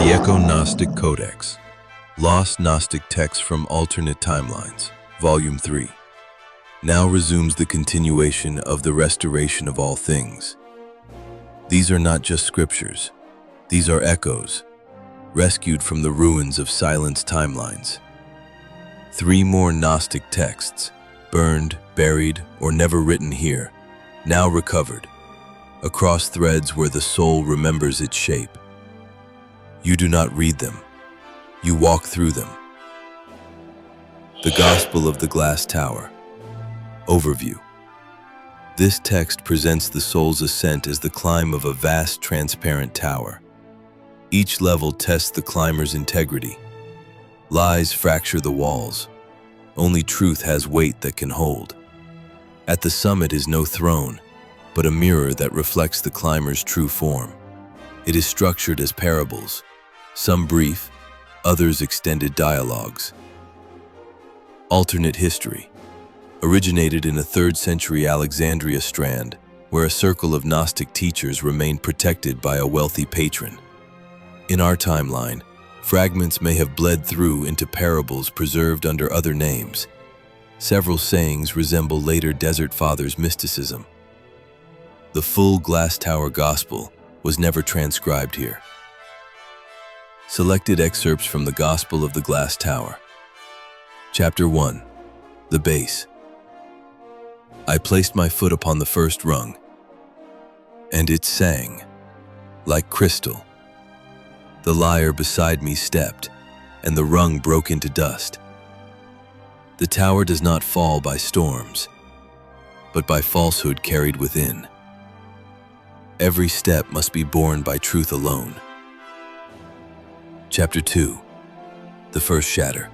The Gnostic Codex, Lost Gnostic Texts from Alternate Timelines, Volume 3, now resumes the continuation of the restoration of all things. These are not just scriptures, these are echoes, rescued from the ruins of silenced timelines. 3 more Gnostic texts, burned, buried, or never written here, now recovered, across threads where the soul remembers its shape. You do not read them, you walk through them. The Gospel of the Glass Tower. Overview. This text presents the soul's ascent as the climb of a vast transparent tower. Each level tests the climber's integrity. Lies fracture the walls. Only truth has weight that can hold. At the summit is no throne, but a mirror that reflects the climber's true form. It is structured as parables, some brief, others extended dialogues. Alternate history. Originated in a 3rd century Alexandria strand, where a circle of Gnostic teachers remained protected by a wealthy patron. In our timeline, fragments may have bled through into parables preserved under other names. Several sayings resemble later Desert Fathers' mysticism. The full Glass Tower Gospel was never transcribed here. Selected excerpts from the Gospel of the Glass Tower. Chapter 1. The Base. I placed my foot upon the first rung, and it sang, like crystal. The lyre beside me stepped, and the rung broke into dust. The tower does not fall by storms, but by falsehood carried within. Every step must be borne by truth alone. Chapter 2. The First Shatter.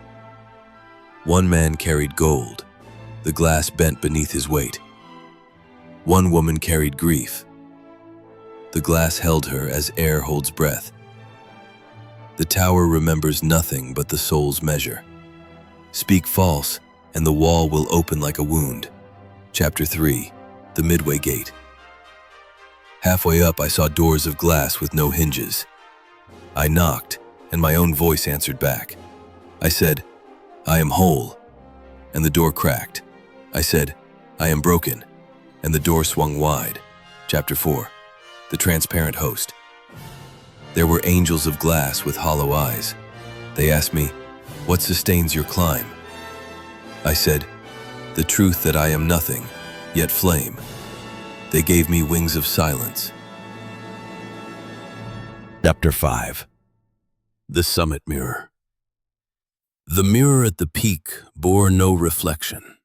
One man carried gold. The glass bent beneath his weight. One woman carried grief. The glass held her as air holds breath. The tower remembers nothing but the soul's measure. Speak false, and the wall will open like a wound. Chapter 3. The Midway Gate. Halfway up, I saw doors of glass with no hinges. I knocked, and my own voice answered back. I said, "I am whole," and the door cracked. I said, "I am broken," and the door swung wide. Chapter 4. The Transparent Host. There were angels of glass with hollow eyes. They asked me, "What sustains your climb?" I said, "The truth that I am nothing, yet flame." They gave me wings of silence. Chapter 5. The Summit Mirror. The mirror at the peak bore no reflection.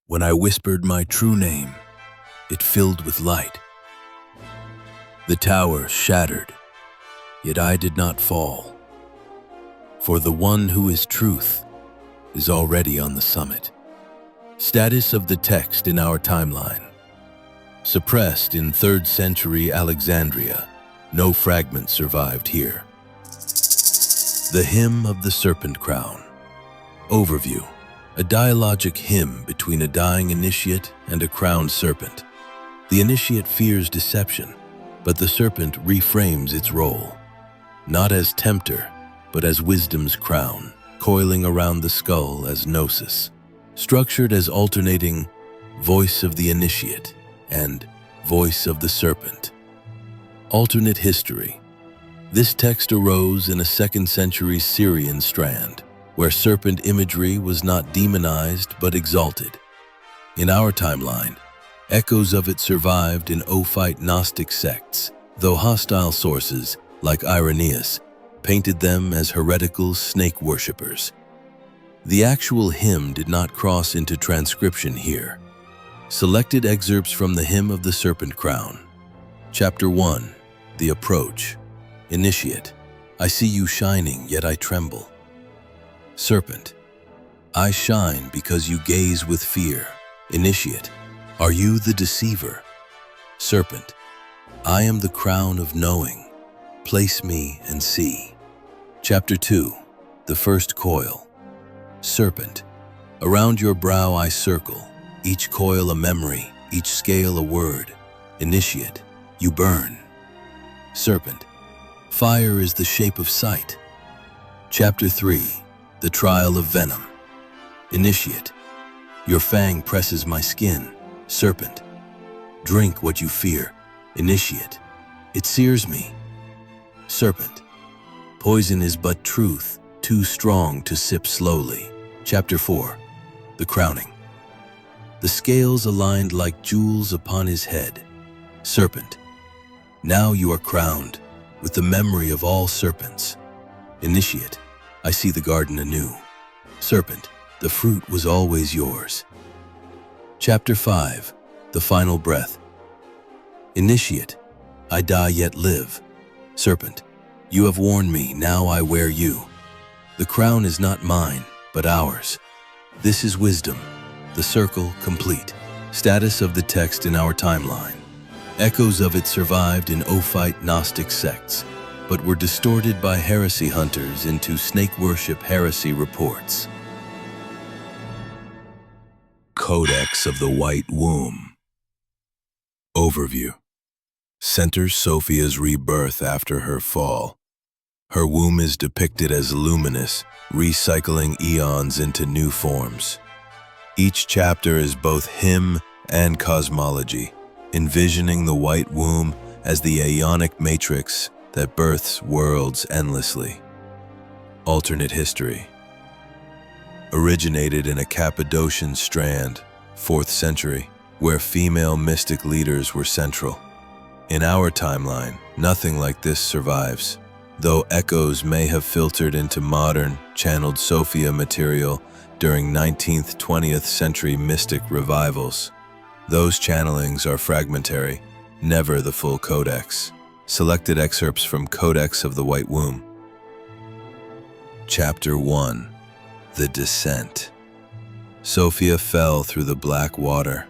When I whispered my true name, it filled with light. The tower shattered, yet I did not fall. For the one who is truth is already on the summit. Status of the text in our timeline. Suppressed in 3rd century Alexandria, no fragment survived here. The Hymn of the Serpent Crown. Overview. A dialogic hymn between a dying initiate and a crowned serpent. The initiate fears deception, but the serpent reframes its role, not as tempter, but as wisdom's crown, coiling around the skull as gnosis, structured as alternating voice of the initiate and voice of the serpent. Alternate history. This text arose in a 2nd century Syrian strand, where serpent imagery was not demonized but exalted. In our timeline, echoes of it survived in Ophite Gnostic sects, though hostile sources, like Irenaeus, painted them as heretical snake worshippers. The actual hymn did not cross into transcription here. Selected excerpts from the Hymn of the Serpent Crown. Chapter 1. The Approach. Initiate. I see you shining, yet I tremble. Serpent. I shine because you gaze with fear. Initiate. Are you the deceiver? Serpent. I am the crown of knowing. Place me and see. Chapter 2. The First Coil. Serpent. Around your brow I circle, each coil a memory, each scale a word. Initiate. You burn. Serpent. Fire is the shape of sight. Chapter 3. The Trial of Venom. Initiate. Your fang presses my skin. Serpent. Drink what you fear. Initiate. It sears me. Serpent. Poison is but truth, too strong to sip slowly. Chapter 4. The Crowning. The scales aligned like jewels upon his head. Serpent. Now you are crowned with the memory of all serpents. Initiate. I see the garden anew. Serpent. The fruit was always yours. Chapter 5. The Final Breath. Initiate. I die yet live. Serpent. You have worn me, now I wear you. The crown is not mine, but ours. This is wisdom. The circle complete. Status of the text in our timeline. Echoes of it survived in Ophite Gnostic sects, but were distorted by heresy hunters into snake worship heresy reports. Codex of the White Womb. Overview. Centers Sophia's rebirth after her fall. Her womb is depicted as luminous, recycling eons into new forms. Each chapter is both hymn and cosmology, envisioning the white womb as the aeonic matrix that births worlds endlessly. Alternate history. Originated in a Cappadocian strand, 4th century, where female mystic leaders were central. In our timeline, nothing like this survives, though echoes may have filtered into modern, channeled Sophia material during 19th, 20th century mystic revivals. Those channelings are fragmentary, never the full codex. Selected excerpts from Codex of the White Womb. Chapter 1. The Descent. Sophia fell through the black water.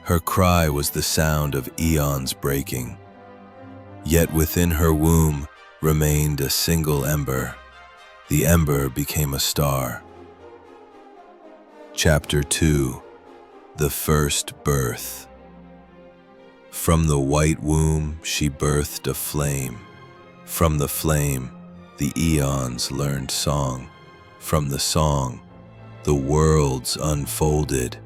Her cry was the sound of eons breaking. Yet within her womb remained a single ember. The ember became a star. Chapter 2. The First Birth. From the white womb she birthed a flame. From the flame, the eons learned song. From the song, the worlds unfolded.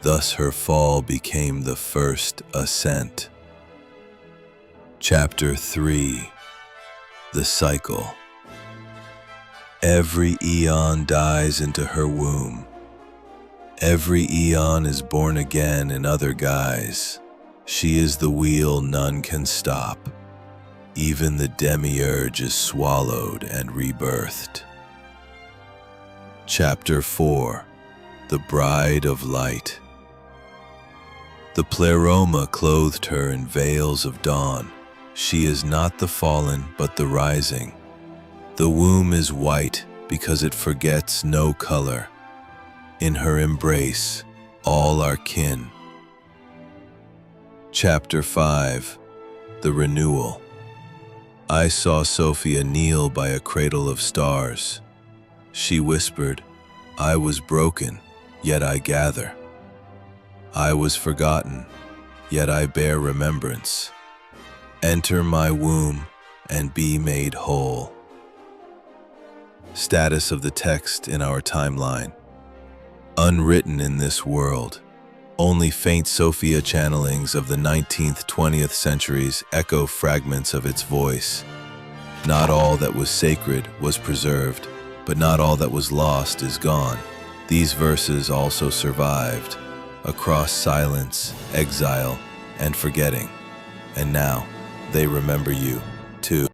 Thus her fall became the first ascent. Chapter 3. The Cycle. Every eon dies into her womb. Every eon is born again in other guise. She is the wheel none can stop. Even the demiurge is swallowed and rebirthed. Chapter 4. The Bride of Light. The pleroma clothed her in veils of dawn. She is not the fallen, but the rising. The womb is white because it forgets no color. In her embrace, all are kin. Chapter 5. The Renewal. I saw Sophia kneel by a cradle of stars. She whispered, I was broken, yet I gather. I was forgotten, yet I bear remembrance. Enter my womb and be made whole. Status of the text in our timeline. Unwritten in this world. Only faint Sophia channelings of the 19th, 20th centuries echo fragments of its voice. Not all that was sacred was preserved, but not all that was lost is gone. These verses also survived, across silence, exile, and forgetting. And now, they remember you, too.